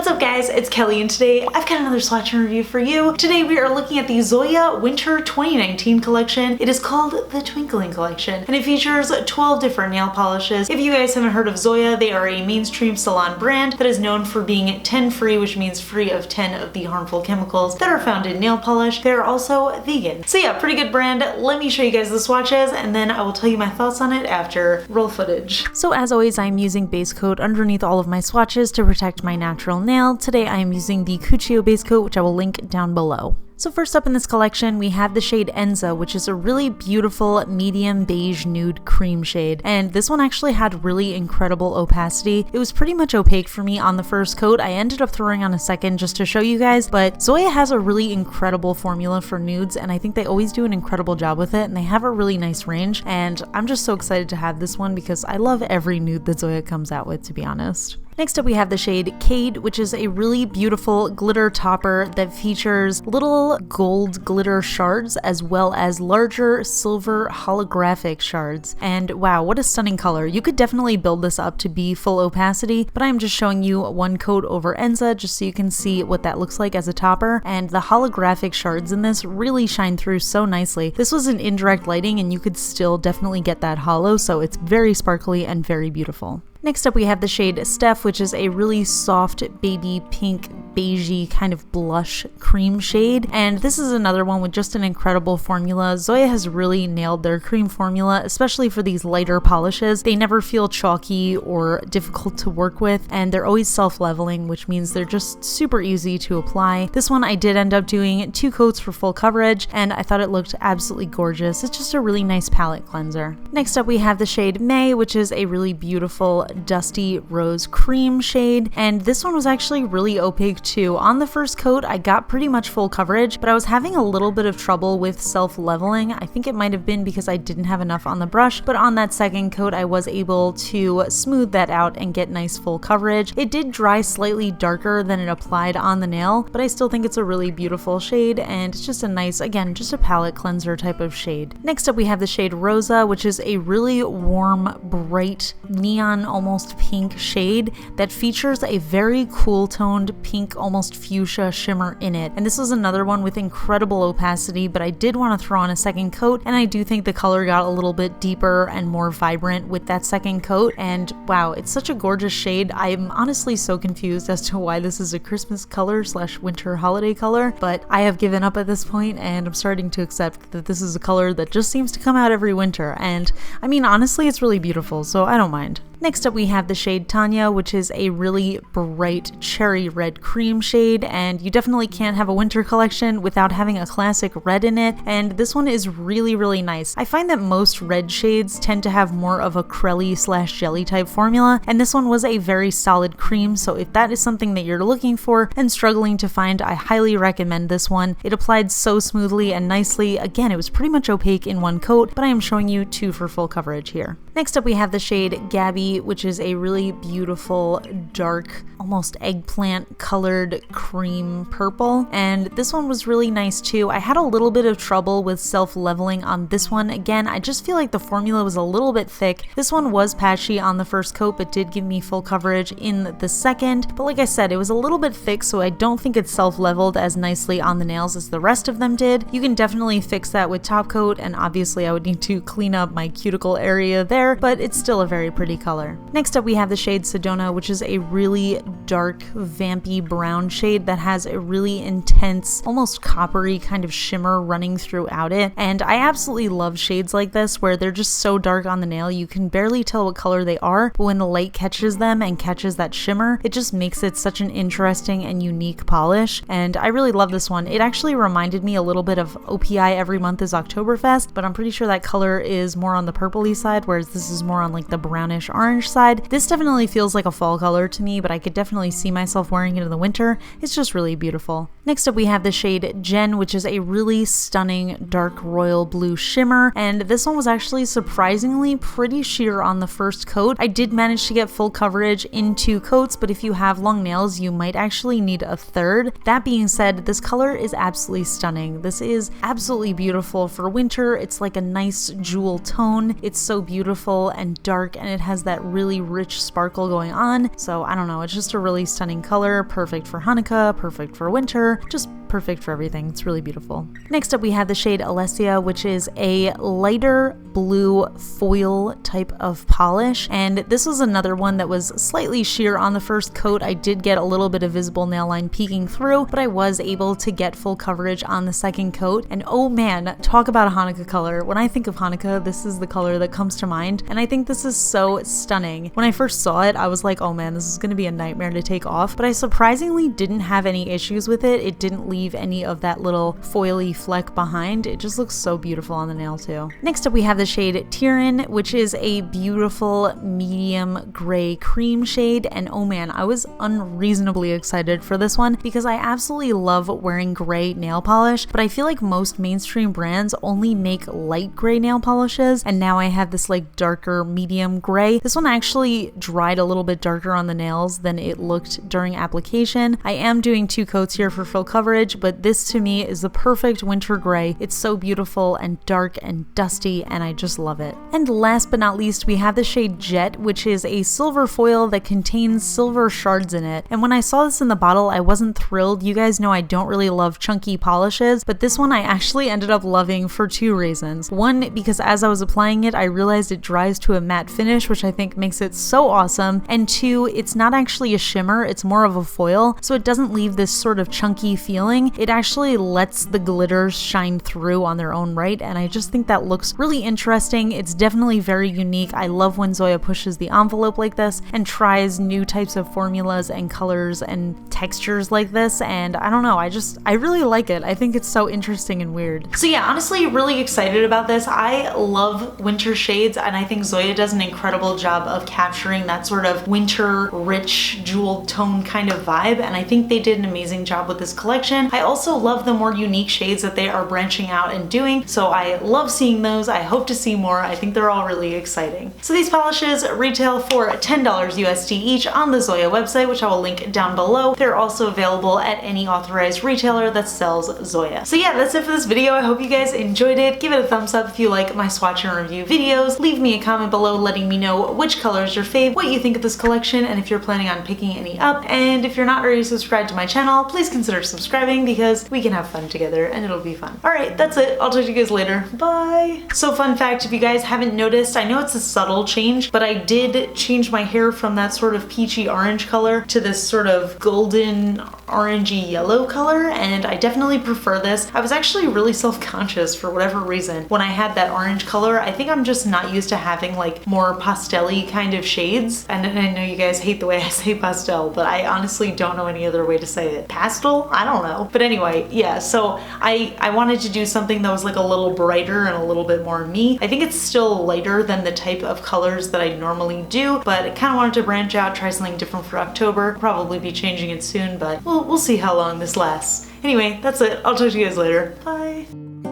What's up guys, it's Kelly and today I've got another swatch review for you. Today we are looking at the Zoya Winter 2019 collection. It is called the Twinkling collection and it features 12 different nail polishes. If you guys haven't heard of Zoya, they are a mainstream salon brand that is known for being 10 free, which means free of 10 of the harmful chemicals that are found in nail polish. They're also vegan. So yeah, pretty good brand. Let me show you guys the swatches and then I will tell you my thoughts on it after roll footage. So as always, I'm using base coat underneath all of my swatches to protect my natural nail. Today I am using the Cuccio base coat, which I will link down below. So first up in this collection, we have the shade Enza, which is a really beautiful medium beige nude cream shade. And this one actually had really incredible opacity. It was pretty much opaque for me on the first coat. I ended up throwing on a second just to show you guys, but Zoya has a really incredible formula for nudes and I think they always do an incredible job with it and they have a really nice range. And I'm just so excited to have this one because I love every nude that Zoya comes out with, to be honest. Next up we have the shade Cade, which is a really beautiful glitter topper that features little gold glitter shards as well as larger silver holographic shards. And wow, what a stunning color. You could definitely build this up to be full opacity, but I'm just showing you one coat over Enza just so you can see what that looks like as a topper. And the holographic shards in this really shine through so nicely. This was an indirect lighting and you could still definitely get that holo, so it's very sparkly and very beautiful. Next up we have the shade Steph, which is a really soft baby pink beigey kind of blush cream shade, and this is another one with just an incredible formula. Zoya has really nailed their cream formula, especially for these lighter polishes. They never feel chalky or difficult to work with, and they're always self-leveling, which means they're just super easy to apply. This one I did end up doing 2 coats for full coverage, and I thought it looked absolutely gorgeous. It's just a really nice palette cleanser. Next up we have the shade May, which is a really beautiful dusty rose cream shade, and this one was actually really opaque too. On the first coat I got pretty much full coverage, but I was having a little bit of trouble with self-leveling. I think it might have been because I didn't have enough on the brush, but on that second coat I was able to smooth that out and get nice full coverage. It did dry slightly darker than it applied on the nail, but I still think it's a really beautiful shade and it's just a nice, again, just a palette cleanser type of shade. Next up we have the shade Rosa, which is a really warm, bright, neon, almost pink shade that features a very cool toned pink, almost fuchsia shimmer in it. And this was another one with incredible opacity, but I did want to throw on a second coat, and I do think the color got a little bit deeper and more vibrant with that second coat. And wow, it's such a gorgeous shade. I'm honestly so confused as to why this is a Christmas color slash winter holiday color, but I have given up at this point and I'm starting to accept that this is a color that just seems to come out every winter. And I mean, honestly, it's really beautiful, so I don't mind. Next up we have the shade Tanya, which is a really bright cherry red cream shade, and you definitely can't have a winter collection without having a classic red in it, and this one is really nice. I find that most red shades tend to have more of a crelly slash jelly type formula, and this one was a very solid cream, so if that is something that you're looking for and struggling to find, I highly recommend this one. It applied so smoothly and nicely. Again, it was pretty much opaque in one coat, but I am showing you 2 for full coverage here. Next up we have the shade Gabby, which is a really beautiful dark, almost eggplant colored cream purple, and this one was really nice too. I had a little bit of trouble with self-leveling on this one. Again, I just feel like the formula was a little bit thick. This one was patchy on the first coat but did give me full coverage in the second, but like I said, it was a little bit thick, so I don't think it's self-leveled as nicely on the nails as the rest of them did. You can definitely fix that with top coat, and obviously I would need to clean up my cuticle area there, but it's still a very pretty color. Next up we have the shade Sedona, which is a really dark vampy brown shade that has a really intense, almost coppery kind of shimmer running throughout it, and I absolutely love shades like this where they're just so dark on the nail you can barely tell what color they are, but when the light catches them and catches that shimmer, it just makes it such an interesting and unique polish, and I really love this one. It actually reminded me a little bit of OPI Every Month is Oktoberfest, but I'm pretty sure that color is more on the purpley side, whereas this is more on like the brownish orange side. This definitely feels like a fall color to me, but I could definitely see myself wearing it in the winter. It's just really beautiful. Next up we have the shade Jen, which is a really stunning dark royal blue shimmer, and this one was actually surprisingly pretty sheer on the first coat. I did manage to get full coverage in 2 coats, but if you have long nails, you might actually need a third. That being said, this color is absolutely stunning. This is absolutely beautiful for winter. It's like a nice jewel tone. It's so beautiful and dark, and it has that really rich sparkle going on. So I don't know, it's just a really stunning color, perfect for Hanukkah, perfect for winter, just perfect for everything. It's really beautiful. Next up we have the shade Alessia, which is a lighter blue foil type of polish, and this was another one that was slightly sheer on the first coat. I did get a little bit of visible nail line peeking through, but I was able to get full coverage on the second coat, and oh man, talk about a Hanukkah color. When I think of Hanukkah, this is the color that comes to mind, and I think this is so stunning. When I first saw it, I was like, oh man, this is gonna be a nightmare to take off, but I surprisingly didn't have any issues with it. It didn't leave any of that little foily fleck behind. It just looks so beautiful on the nail too. Next up we have the shade Tyrian, which is a beautiful medium gray cream shade, and oh man, I was unreasonably excited for this one because I absolutely love wearing gray nail polish, but I feel like most mainstream brands only make light gray nail polishes, and now I have this like darker medium gray. This one actually dried a little bit darker on the nails than it looked during application. I am doing 2 coats here for full coverage, but this to me is the perfect winter gray. It's so beautiful and dark and dusty, and I just love it. And last but not least, we have the shade Jet, which is a silver foil that contains silver shards in it. And when I saw this in the bottle, I wasn't thrilled. You guys know I don't really love chunky polishes, but this one I actually ended up loving for 2 reasons. One, because as I was applying it, I realized it dries to a matte finish, which I think makes it so awesome. And 2, it's not actually a shimmer, it's more of a foil, so it doesn't leave this sort of chunky feeling. It actually lets the glitters shine through on their own right, and I just think that looks really interesting. It's definitely very unique. I love when Zoya pushes the envelope like this and tries new types of formulas and colors and textures like this, and I don't know, I really like it. I think it's so interesting and weird. So yeah, honestly really excited about this. I love winter shades, and I think Zoya does an incredible job of capturing that sort of winter rich jewel tone kind of vibe, and I think they did an amazing job with this collection. I also love the more unique shades that they are branching out and doing, so I love seeing those. I hope to see more. I think they're all really exciting. So these polishes retail for $10 USD each on the Zoya website, which I will link down below. They're also available at any authorized retailer that sells Zoya. So yeah, that's it for this video. I hope you guys enjoyed it. Give it a thumbs up if you like my swatch and review videos. Leave me a comment below letting me know which color is your fave, what you think of this collection, and if you're planning on picking any up. And if you're not already subscribed to my channel, please consider subscribing because we can have fun together and it'll be fun. Alright, that's it. I'll talk to you guys later. Bye! So fun fact, if you guys haven't noticed, I know it's a subtle change, but I did change my hair from that sort of peachy orange color to this sort of golden orangey yellow color, and I definitely prefer this. I was actually really self-conscious for whatever reason when I had that orange color. I think I'm just not used to having like more pastel-y kind of shades, and I know you guys hate the way I say pastel, but I honestly don't know any other way to say it. Pastel? I don't know. But anyway, yeah, so I wanted to do something that was like a little brighter and a little bit more me. I think it's still lighter than the type of colors that I normally do, but I kind of wanted to branch out, try something different for October. Probably be changing it soon, but we'll see how long this lasts. Anyway, that's it. I'll talk to you guys later. Bye!